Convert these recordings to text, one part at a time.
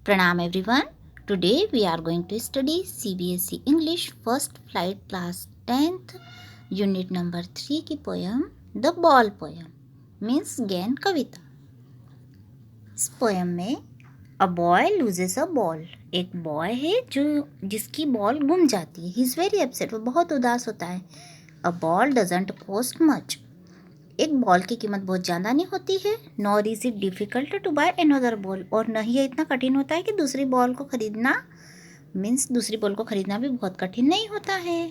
Pranam everyone. Today we are going to study CBSE English First Flight Class 10th Unit number 3 की poem The Ball Poem means ज्ञान कविता। इस poem में A boy loses a ball, एक boy है जो जिसकी ball गुम जाती है। He is very upset, वो बहुत उदास होता है। A ball doesn't cost much, एक बॉल की कीमत बहुत ज़्यादा नहीं होती है। Nor is it difficult to buy another ball, और न ही ये इतना कठिन होता है कि दूसरी बॉल को खरीदना मीन्स दूसरी बॉल को खरीदना भी बहुत कठिन नहीं होता है।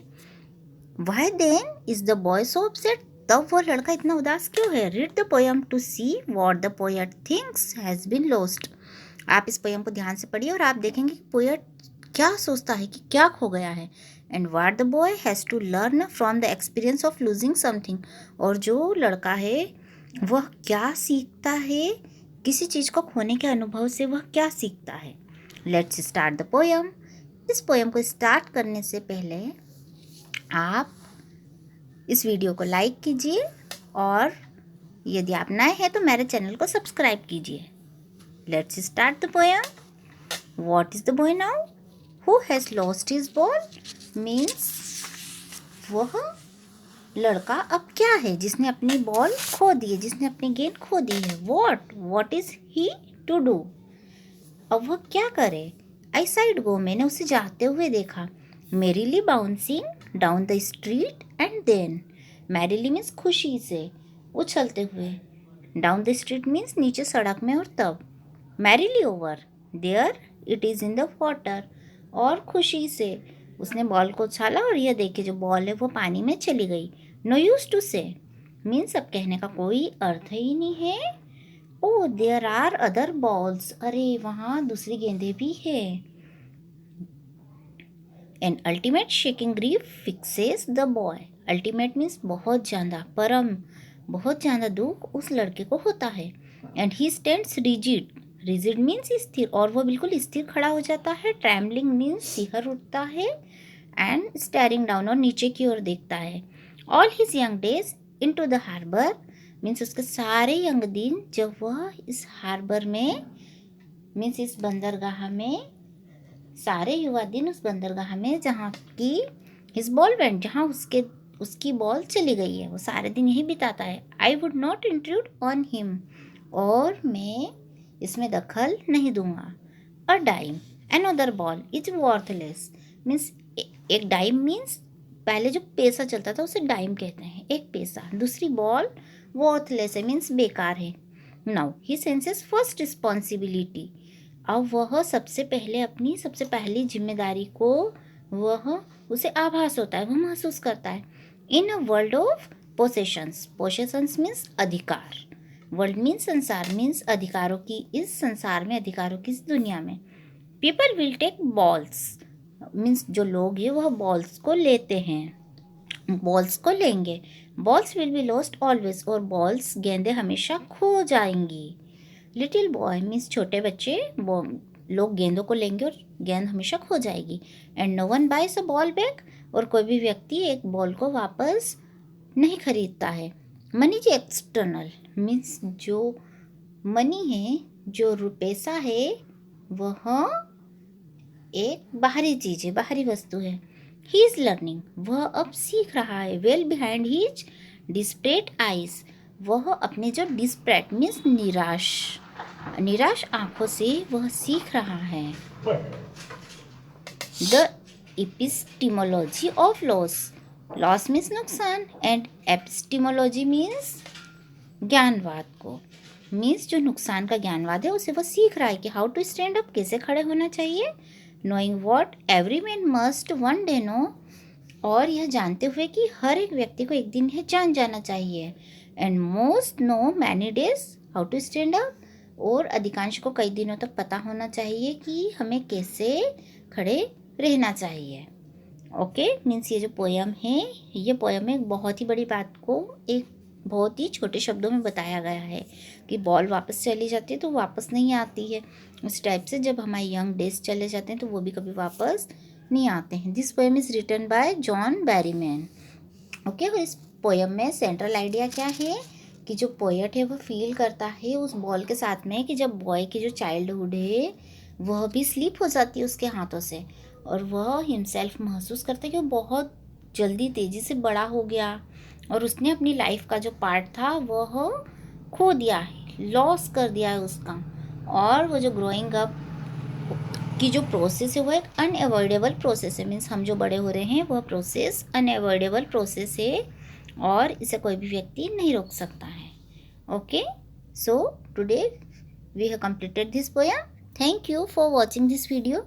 Why then is the boy so upset, तब वो लड़का इतना उदास क्यों है। Read the poem to see what the poet thinks has been lost. आप इस पोएम को ध्यान से पढ़िए और आप देखेंगे कि पोएट क्या सोचता है कि क्या खो गया है। And what the boy has to learn from the experience of losing something, और जो लड़का है वह क्या सीखता है किसी चीज़ को खोने के अनुभव से, वह क्या सीखता है। Let's start the poem. इस पोएम को स्टार्ट करने से पहले आप इस वीडियो को लाइक कीजिए और यदि आप नए हैं तो मेरे चैनल को सब्सक्राइब कीजिए। Let's start the poem. What is the boy now who has lost his ball means वह लड़का अब क्या है जिसने अपनी बॉल खो दी है, जिसने अपनी गेंद खो दी है। What is he to do, अब वह क्या करे। आई साइड गो, मैंने उसे जाते हुए देखा। Merrily bouncing down the street and then, merrily means खुशी से उछलते हुए, डाउन द स्ट्रीट मीन्स नीचे सड़क में, और तब merrily over there it is in the water, और खुशी से उसने बॉल को उछाला और यह देखे जो बॉल है वो पानी में चली गई। नो यूज टू से मीन्स अब कहने का कोई अर्थ ही नहीं है। Oh there are other balls, अरे वहाँ दूसरी गेंदें भी है। An ultimate shaking grief fixes the boy, ultimate means बहुत ज़्यादा, परम बहुत ज़्यादा दुख उस लड़के को होता है। And he stands rigid, rigid means स्थिर, और वो बिल्कुल स्थिर खड़ा हो जाता है। ट्रैम्बलिंग मीन्स सिहर उठता है। एंड स्टेरिंग डाउन, और नीचे की ओर देखता है। All his young days into the harbour means उसके सारे यंग दिन जब वह इस हार्बर में मीन्स इस बंदरगाह में, सारे युवा दिन उस बंदरगाह में जहाँ की हिज बॉल वेंट, जहाँ उसकी बॉल चली गई है, वो सारे दिन यही बिताता है। I would not intrude on him, और मैं इसमें दखल नहीं दूंगा। A dime another ball is worthless means, एक डाइम मीन्स पहले जो पैसा चलता था उसे डाइम कहते हैं, एक पैसा। दूसरी बॉल वर्थलेस है मीन्स बेकार है। Now he senses first responsibility, अब वह सबसे पहली जिम्मेदारी को वह उसे आभास होता है, वह महसूस करता है। इन अ वर्ल्ड ऑफ पोसेशंस, पोसेशंस मीन्स अधिकार, वर्ल्ड मीन्स संसार, मीन्स अधिकारों की इस संसार में, अधिकारों की इस दुनिया में। People will take balls means जो लोग हैं वह बॉल्स को लेते हैं, बॉल्स को लेंगे। Balls will be lost always, और बॉल्स गेंदें हमेशा खो जाएंगी। लिटिल बॉय मीन्स छोटे बच्चे, लोग गेंदों को लेंगे और गेंद हमेशा खो जाएगी। And no one buys a ball back, और कोई भी व्यक्ति एक बॉल को वापस नहीं खरीदता है। मनी जी एक्सटर्नल मीन्स जो मनी है, जो पैसा है, वह एक बाहरी चीज़ है, बाहरी वस्तु है। ही इज़ लर्निंग, वह अब सीख रहा है। वेल बिहाइंड हीज डिस्प्रेट आइज, वह अपने जो डिस्प्रेट मीन्स निराश आंखों से वह सीख रहा है। The epistemology of loss, loss means नुकसान, एंड एपिस्टिमोलॉजी मीन्स ज्ञानवाद को, मीन्स जो नुकसान का ज्ञानवाद है उसे वह सीख रहा है कि हाउ टू स्टैंड अप, कैसे खड़े होना चाहिए। Knowing what every man must one day know, और यह जानते हुए कि हर एक व्यक्ति को एक दिन है जान जाना चाहिए। And most know many days how to stand up, और अधिकांश को कई दिनों तक पता होना चाहिए कि हमें कैसे खड़े रहना चाहिए। ओके मीन्स ये जो पोयम है, ये पोयम में एक बहुत ही बड़ी बात को एक बहुत ही छोटे शब्दों में बताया गया है कि बॉल वापस चली जाती है तो वापस नहीं आती है। उस टाइप से जब हमारे यंग डेज चले जाते हैं तो वो भी कभी वापस नहीं आते हैं। This poem is written by John Berryman. Okay, और इस पोएम में सेंट्रल आइडिया क्या है कि जो पोएट है वो फील करता है उस बॉल के साथ में कि जब बॉय की जो चाइल्डहुड है वह भी स्लिप हो जाती है उसके हाथों से, और वह हिमसेल्फ महसूस करता है कि वो बहुत जल्दी तेज़ी से बड़ा हो गया और उसने अपनी लाइफ का जो पार्ट था वह खो दिया है, लॉस कर दिया है उसका। और वो जो ग्रोइंग अप की जो प्रोसेस है वो एक अनएवॉइडेबल प्रोसेस है। मीन्स हम जो बड़े हो रहे हैं वह प्रोसेस अनएवॉइडेबल प्रोसेस है और इसे कोई भी व्यक्ति नहीं रोक सकता है। Okay, so today we have completed this poem. Thank you for watching this video.